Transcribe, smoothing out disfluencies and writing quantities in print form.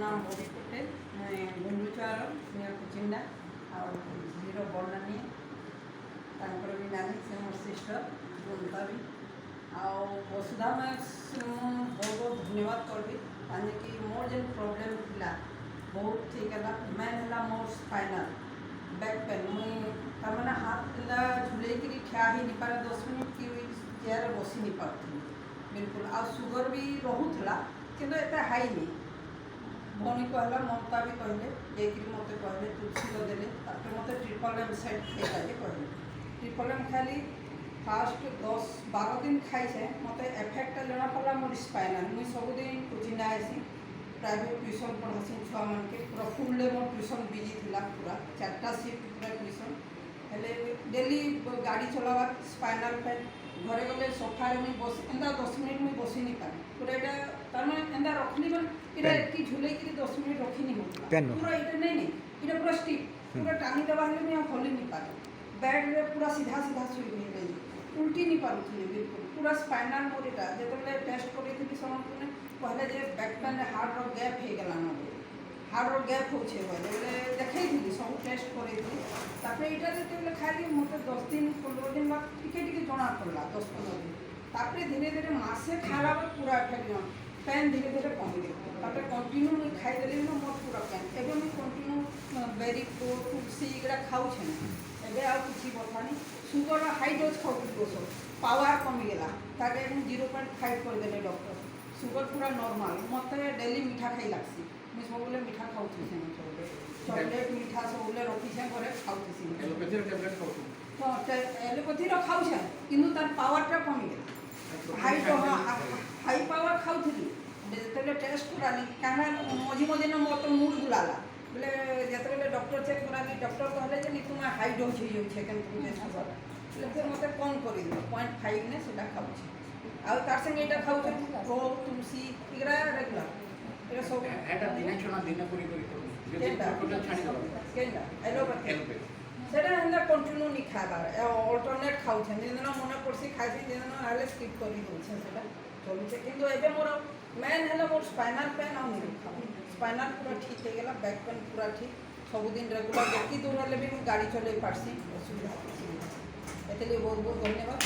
नाम मोदी पटेल मैं गुंडुचार कुचिंडा आर बर्णा नहीं भी नानी से मोर सिस्टर गुंता भी वसुधा मैं बहुत बहुत धन्यवाद करबी कहीं कि मोर जेन प्रोब्लेम था बहुत ठीक है मेन है मोर स्पाइनल बैक पेन मुई तमें हाथ झुले ठिया ही नहीं पारे 10 मिनट की चेयर बसी नहीं पाती बिल्कुल आ सुगर भी रोला कि एत हाई नहीं भौणी कहला ममता भी कहले एक मत कहले तुलसी देले मत ट्रिपल एम सेट खाइला कहले ट्रिपल एम खाली फास्ट 10-12 दिन खाई मत एफेक्ट जना पड़ा मोर स्पाइनल मुई सबुदिन कोचिंग आसी प्राइवेट ट्यूशन पढ़ासी छुआ मान के पूरा full day more tuition busy थी पूरा 4टा शिफ्ट पूरा ट्यूशन हेले डेली गाड़ी चलावा स्पाइनल पेन घरे गले सोफा मुझे बस एंता 10 मिनट मुझे बसी नहीं पारे पूरा यहाँ तार एंता रखनी मैंने कि झुले 10 मिनट रखी नहीं होता पूरा ये नहीं ये पूरा स्टिफ पूरा टाणी देवा मुझे हली नहीं पारे बेड रे पूरा सीधा सीधा शुई गई उल्टी नहीं पारुथी बिल्कुल पूरा स्पाइनल मोर यहाँ जो टेस्ट करी समझ कहले जे बैक पेन हार्ट रो गैप हो गला ना हार्ट रो गैप हो देखे सब टेस्ट करी ये खाली मत 10 दिन 15 दिन बाद टिके जना पड़ा 10-15 दिन तापर धीरे धीरे मसे खाला पूरा एफेक्ट पेन धीरे धीरे कमी कंटिन्यू मुझे खाईदे ना मोर पूरा पेन एवं मुझे कंटिन्यू बेरी फ्रूट तुलसी ये खाऊे ना एवं किसी कथा नहीं सुगर हाई डोज खाऊ सब पावर कमीगला ताके 0.5 करदे डॉक्टर सुगर पूरा नॉर्मल मत डेली मीठा खाई लगसी मुझे सब मीठा खाऊी चॉकलेट मीठा सब रखी घरे खाऊी एलोपैथी खाऊे कि तार पावरटा कमीगला हाई पावर खाऊली जो टेस्ट कराली कहीं मझी मझी न मोर तो मूड बुलाला बोले जो डॉक्टर चेक कराली डॉक्टर कहले तुम हाई डोज हो जाए टेस्ट कर फिर मत कम कर 0.5 ने से खाऊे आउ तार संगे एटा खाऊे रो तुलसी इगरा रेगुलर एटा सब एटा दिने छना दिने पूरी करी केटा छाणी दबा केटा एलोपैथी सेटा हंदा कंटिन्यू नहीं खाबार अल्टरनेट खाऊछन दिन मन पड़सी खाइसी दिन हाले स्किप करी दोछे सेटा चलुछे किंतु एबे मोर मेन है मोर स्पाइनल पेन आ नहीं खाऊ स्पाइनल पूरा ठीक हो गला बैक पेन पूरा ठीक सबुदिन रेगुलर जेती दूर हेले भी गाड़ी चले पारसी असुविधा एते बहुत बहुत धन्यवाद।